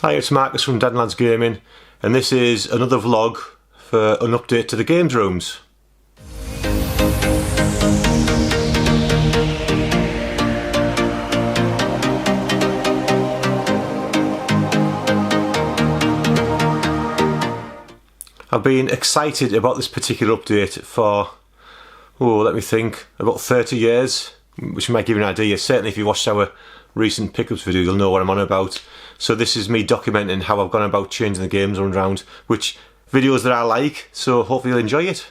Hi, it's Marcus from Dadland's Gaming, and this is another vlog for an update to the games rooms. I've been excited about this particular update for, let me think, about 30 years, which might give you an idea. Certainly if you watched our recent pickups video, you'll know what I'm on about. So this is me documenting how I've gone about changing the games around, which videos that I like, so hopefully you'll enjoy it.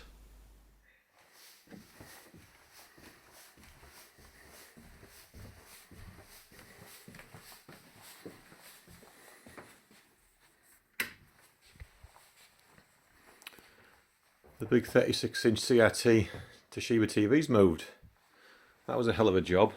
The big 36-inch CRT Toshiba TV's moved. That was a hell of a job.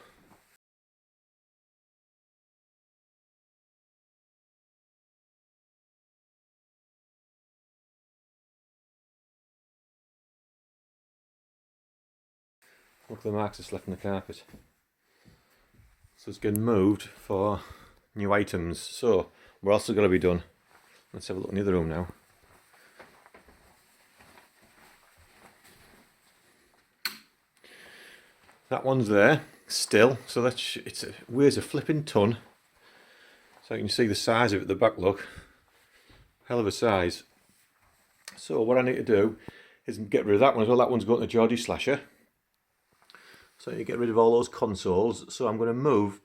Look at the marks it's left on the carpet. So it's getting moved for new items. So we're also going to be done. Let's have a look in the other room now. That one's there still. So that's it weighs a flipping ton. So you can see the size of it at the back. Look, hell of a size. So what I need to do is get rid of that one as well. That one's going to Georgie Slasher. So you get rid of all those consoles. So I'm going to move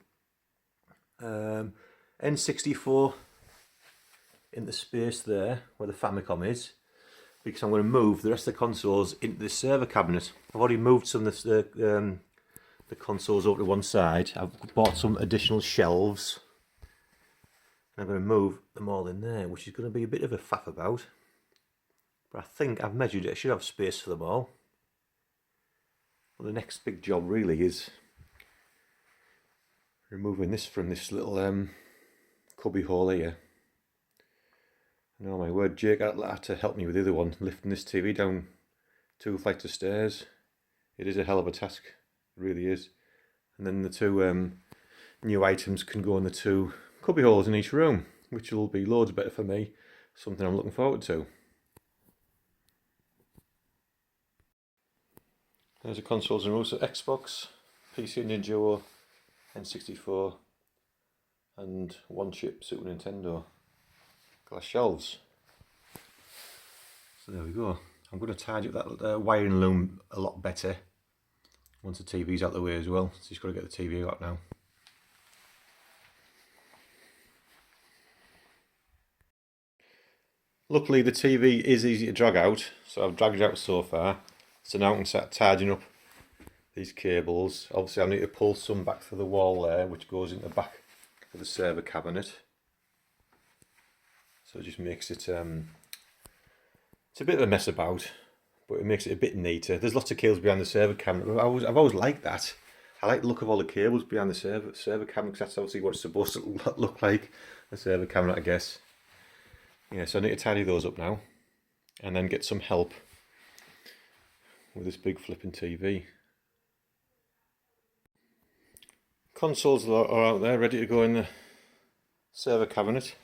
N64 in the space there where the Famicom is, because I'm going to move the rest of the consoles into the server cabinet. I've already moved some of the consoles over to one side. I've bought some additional shelves. And I'm going to move them all in there, which is going to be a bit of a faff about. But I think I've measured it. I should have space for them all. Well, the next big job really is removing this from this little cubby hole here. And oh my word, Jake had to help me with the other one, lifting this TV down 2 flights of stairs. It is a hell of a task, it really is. And then the two new items can go in the 2 cubby holes in each room, which will be loads better for me, something I'm looking forward to. There's the consoles and rows of Xbox, PC Engine Duo, N64 and one chip Super Nintendo. Glass shelves. So there we go. I'm going to tidy up that wiring loom a lot better once the TV's out the way as well. So just got to get the TV out now. Luckily the TV is easy to drag out, so I've dragged it out so far. So now I can start tidying up these cables. Obviously I need to pull some back through the wall there, which goes in the back of the server cabinet. So it just makes it, it's a bit of a mess about, but it makes it a bit neater. There's lots of cables behind the server cabinet. I've always liked that. I like the look of all the cables behind the server cabinet, because that's obviously what it's supposed to look like, the server cabinet, I guess. Yeah, so I need to tidy those up now, and then get some help with this big flipping TV. Consoles are out there ready to go in the server cabinet.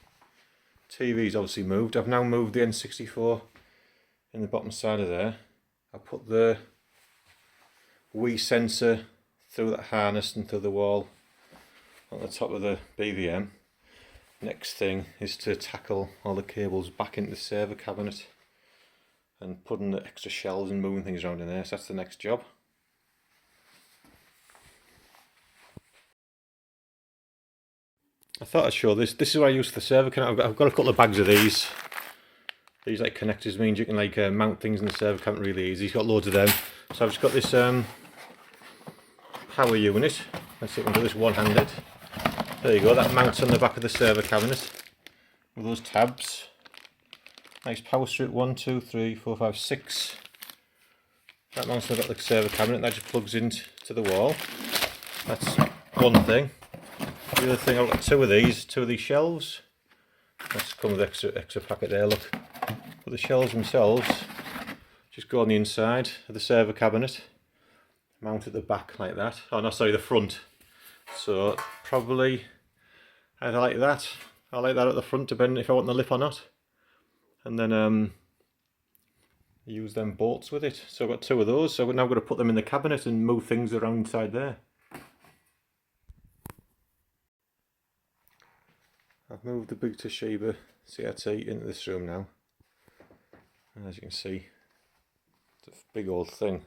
TV's obviously moved. I've now moved the N64 in the bottom side of there. I put the Wii sensor through that harness and through the wall on the top of the BVM. Next thing is to tackle all the cables back into the server cabinet and putting the extra shelves and moving things around in there. So that's the next job. I thought I'd show this. This is what I use for the server cabinet. I've got a couple of bags of these. These like connectors means you can like mount things in the server cabinet really easy. It's got loads of them. So I've just got this power unit. Let's see if we can do this one-handed. There you go. That mounts on the back of the server cabinet with those tabs. Nice power strip, 1, 2, 3, 4, 5, 6. That mounts on the back of the server cabinet. That just plugs into the wall. That's one thing. The other thing, I've got two of these shelves. That's come with extra packet there, look. But the shelves themselves just go on the inside of the server cabinet, mount at the back like that. Oh no, sorry, the front. So probably either like that I like that at the front, depending if I want the lip or not. And then use them bolts with it. So I've got 2 of those, so we're now going to put them in the cabinet and move things around inside there. I've moved the big Toshiba CRT into this room now. And as you can see, it's a big old thing.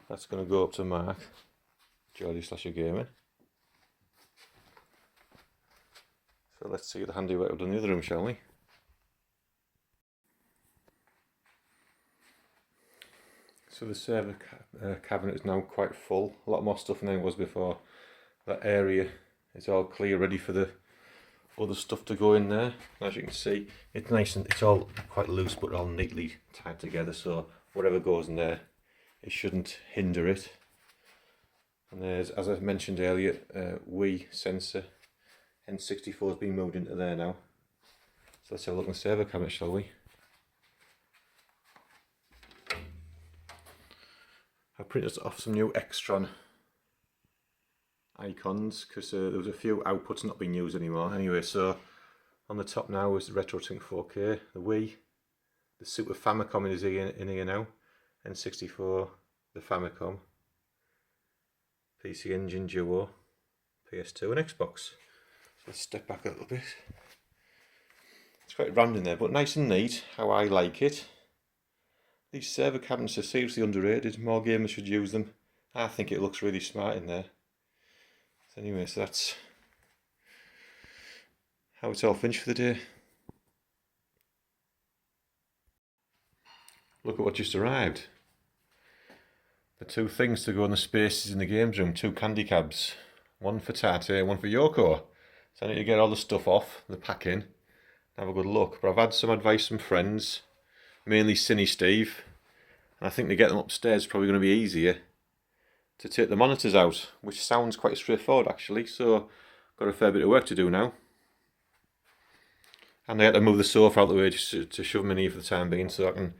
That's going to go up to Mark, Geordie / Gamer. So let's see the handiwork I've done in the other room, shall we? So the server cabinet is now quite full, a lot more stuff than there was before. That area is all clear, ready for the other stuff to go in there. As you can see, it's nice and it's all quite loose but all neatly tied together, so whatever goes in there, it shouldn't hinder it. And there's, as I mentioned earlier, Wii sensor N64 has been moved into there now. So let's have a look in the server cabinet, shall we? I printed off some new Extron icons because there was a few outputs not being used anymore. Anyway, so on the top now is the RetroTink 4K, the Wii, the Super Famicom is in here now, N64, the Famicom, PC Engine Duo, PS2 and Xbox. So let's step back a little bit. It's quite round in there, but nice and neat, how I like it. These server cabinets are seriously underrated, more gamers should use them. I think it looks really smart in there. So anyway, so that's how it's all finished for the day. Look at what just arrived. The 2 things to go in the spaces in the games room, 2 candy cabs. One for Tate, one for Yoko. So I need to get all the stuff off, the packing, have a good look. But I've had some advice from friends, mainly Cine Steve, and I think to get them upstairs is probably going to be easier to take the monitors out, which sounds quite straightforward actually, so got a fair bit of work to do now. And I had to move the sofa out of the way just to shove them in here for the time being, so I can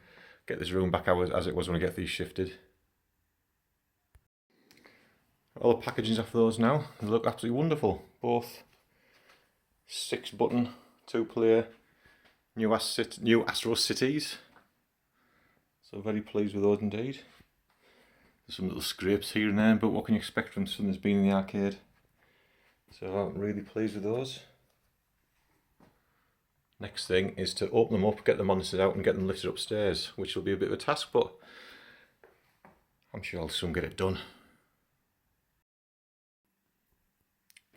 get this room back as it was when I get these shifted. All the packaging's off those now, they look absolutely wonderful. Both 6-button, 2-player, new Astro Cities. So very pleased with those indeed. There's some little scrapes here and there, but what can you expect from something that's been in the arcade? So I'm really pleased with those. Next thing is to open them up, get the monitors out and get them lifted upstairs, which will be a bit of a task, but I'm sure I'll soon get it done.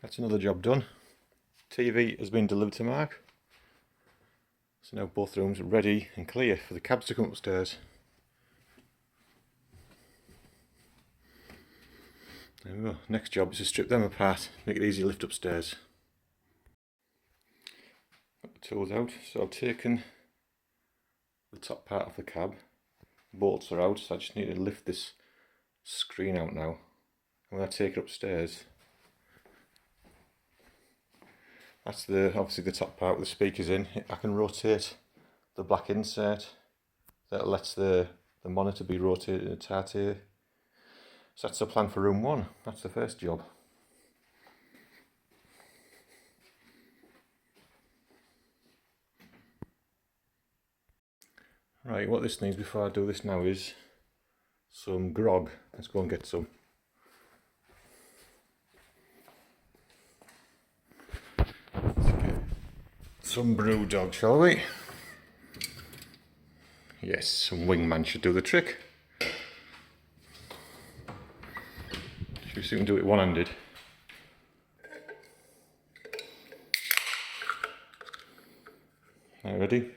That's another job done. TV has been delivered to Mark. So now both rooms are ready and clear for the cabs to come upstairs. There we go. Next job is to strip them apart, make it easy to lift upstairs. Got the tools out, so I've taken the top part of the cab. The bolts are out, so I just need to lift this screen out now. And when I take it upstairs, that's obviously the top part with the speakers in. I can rotate the black insert that lets the monitor be rotated in Tate. So that's the plan for room 1. That's the first job. Right, what this needs before I do this now is some grog. Let's go and get some. Some brew dog, shall we? Yes, some wingman should do the trick. Should we see if we can do it one-handed? Are you ready?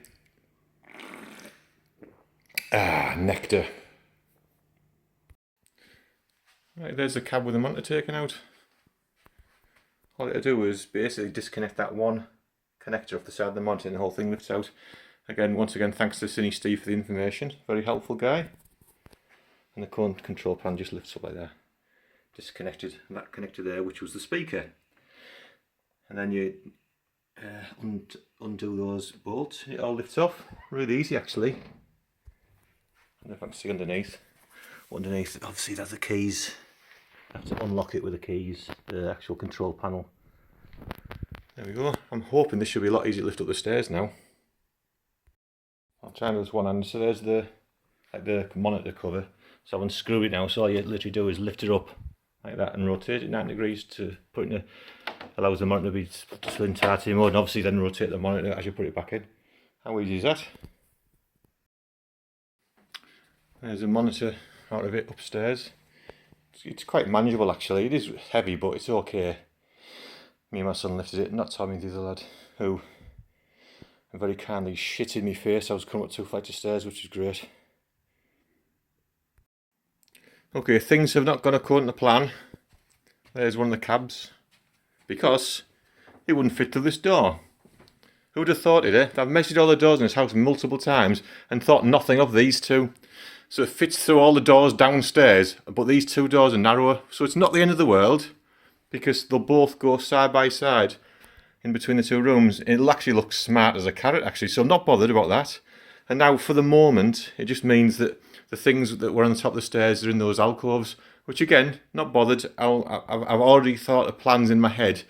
Ah, nectar. Right, there's the cab with the monitor taken out. All I had to do was basically disconnect that one connector off the side of the monitor and the whole thing lifts out. Once again, thanks to Cine Steve for the information. Very helpful guy. And the current control pan just lifts up like that. Disconnected that connector there, which was the speaker. And then you undo those bolts. It all lifts off. Really easy actually. I don't know if I can see underneath. Underneath, obviously, there's the keys. I have to unlock it with the keys, the actual control panel. There we go. I'm hoping this should be a lot easier to lift up the stairs now. I'll try and do this one hand. So there's the monitor cover. So I've unscrewed it now. So all you literally do is lift it up like that and rotate it 90 degrees to put in allows the monitor to be still in titanium mode, and obviously then rotate the monitor as you put it back in. How easy is that? There's a monitor out of it upstairs. It's quite manageable actually. It is heavy, but it's okay. Me and my son lifted it, not Tommy, the other lad, who very kindly shit in my face. I was coming up 2 flights of stairs, which is great. Okay, things have not gone according to plan. There's one of the cabs, because it wouldn't fit through this door. Who would have thought it, eh? I've measured all the doors in this house multiple times and thought nothing of these two. So it fits through all the doors downstairs, but these two doors are narrower. So it's not the end of the world, because they'll both go side by side in between the two rooms. It'll actually look smart as a carrot actually, so I'm not bothered about that. And now for the moment, it just means that the things that were on the top of the stairs are in those alcoves, which again, not bothered. I've already thought of plans in my head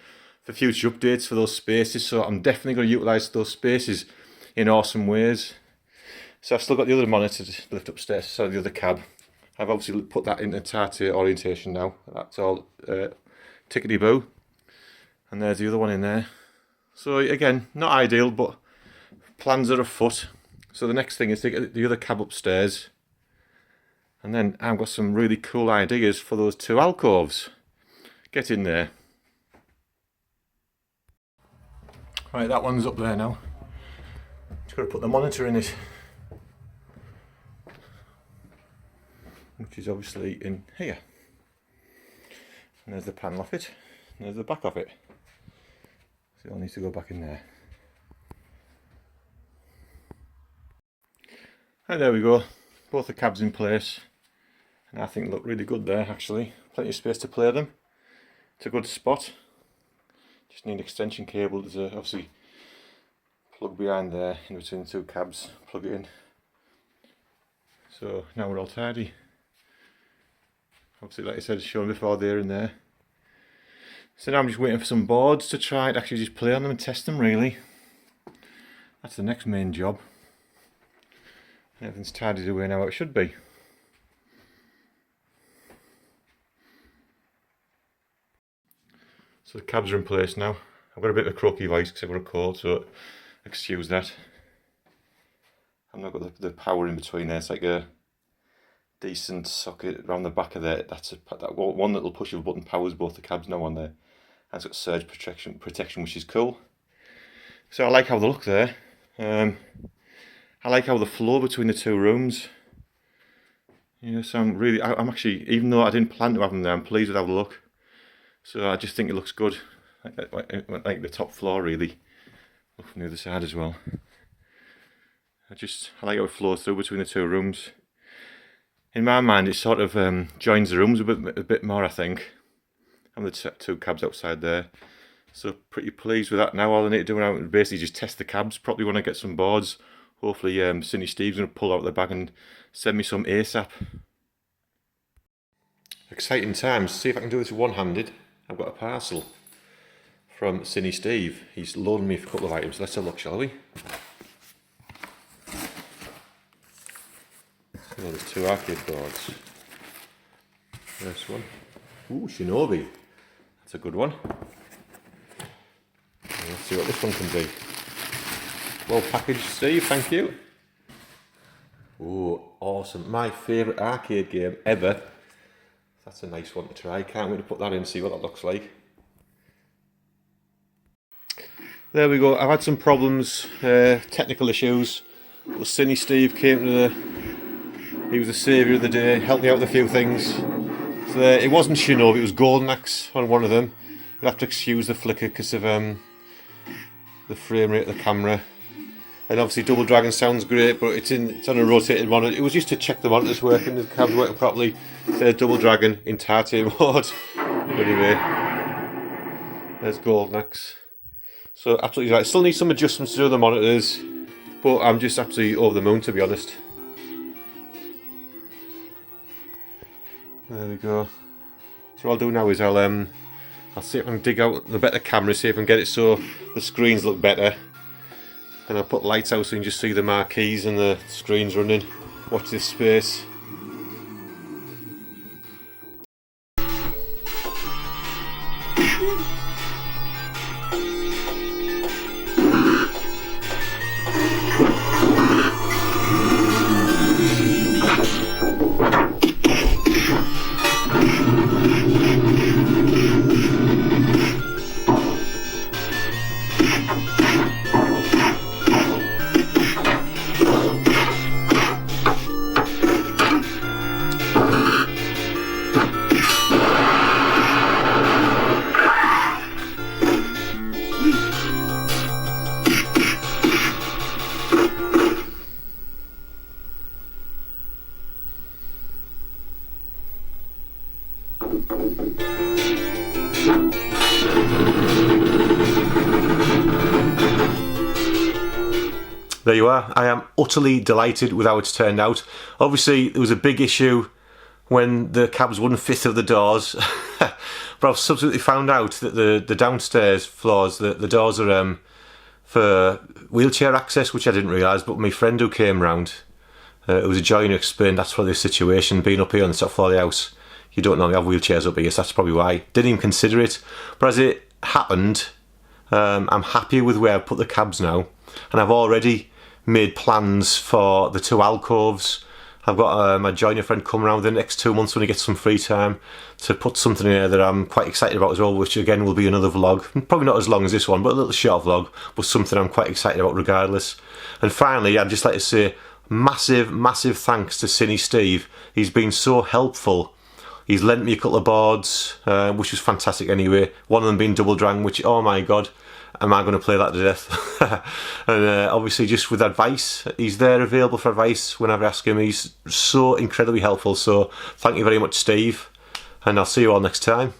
for future updates for those spaces, so I'm definitely going to utilise those spaces in awesome ways. So I've still got the other monitor to lift upstairs, so the other cab. I've obviously put that into Tartier orientation now. That's all tickety-boo. And there's the other one in there. So again, not ideal, but plans are afoot. So the next thing is to get the other cab upstairs. And then I've got some really cool ideas for those two alcoves. Get in there. Right, that one's up there now. Just got to put the monitor in it. Which is obviously in here. And there's the panel off it. And there's the back of it. So it needs to go back in there. And there we go. Both the cabs in place. And I think they look really good there actually. Plenty of space to play them. It's a good spot. Just need an extension cable. There's a obviously plug behind there in between the two cabs. Plug it in. So now we're all tidy. Obviously, like I said, shown before, there and there. So now I'm just waiting for some boards to try and actually just play on them and test them really. That's the next main job. Everything's tidied away now how it should be. So the cabs are in place now. I've got a bit of a croaky voice because I've got a cold, so excuse that. I've not got the power in between there. It's like a decent socket around the back of there. That's that one little push of a button powers both the cabs now on there. And it's got surge protection, which is cool. So I like how they look there. I like how the flow between the two rooms. You know, so I'm actually, even though I didn't plan to have them there, I'm pleased with how they look. So I just think it looks good, like the top floor really. Look from the other side as well. I like how it flows through between the two rooms. In my mind, it sort of joins the rooms a bit more, I think. And the two cabs outside there. So pretty pleased with that now. All I need to do now is basically just test the cabs. Probably want to get some boards. Hopefully Cindy Steve's going to pull out the bag and send me some ASAP. Exciting times. See if I can do this one-handed. I've got a parcel from Cindy Steve. He's loaned me a couple of items. Let's have a look, shall we? So there's two arcade boards. First one. Ooh, Shinobi. That's a good one. Let's see what this one can be. Well packaged, Steve, thank you. Ooh, awesome. My favourite arcade game ever. That's a nice one to try. Can't wait to put that in and see what that looks like. There we go. I've had some problems, technical issues. Well, Cindy Steve came to he was the saviour of the day, helped me out with a few things. So it wasn't Shinobi, it was Golden Axe on one of them. You'll have to excuse the flicker because of the frame rate of the camera. And obviously Double Dragon sounds great, but it's on a rotated monitor. It was just to check the monitors working, the cabs working properly. There's Double Dragon in Tartier mode. Anyway, there's Golden Axe. So absolutely right. Still need some adjustments to do the monitors, but I'm just absolutely over the moon, to be honest. There we go. So what I'll do now is I'll I'll see if I can dig out the better camera, see if I can get it so the screens look better. And I'll put lights out so you can just see the marquees and the screens running. Watch this space. There you are. I am utterly delighted with how it's turned out. Obviously there was a big issue when the cabs wouldn't fit through the doors, but I've subsequently found out that the downstairs floors, the doors are for wheelchair access, which I didn't realise, but my friend who came round, it was a joiner, explained that's for the situation, being up here on the top floor of the house. You don't normally have wheelchairs up here, so that's probably why. Didn't even consider it. But as it happened, I'm happy with where I've put the cabs now, and I've already made plans for the 2 alcoves. I've got my joiner friend coming around the next 2 months when he gets some free time to put something in there that I'm quite excited about as well, which again will be another vlog. Probably not as long as this one, but a little short vlog, but something I'm quite excited about regardless. And finally, I'd just like to say massive, massive thanks to Cine Steve. He's been so helpful. He's lent me a couple of boards, which was fantastic anyway. One of them being double drang, which, oh my god, am I going to play that to death? And obviously just with advice, he's there available for advice whenever I ask him. He's so incredibly helpful, so thank you very much, Steve, and I'll see you all next time.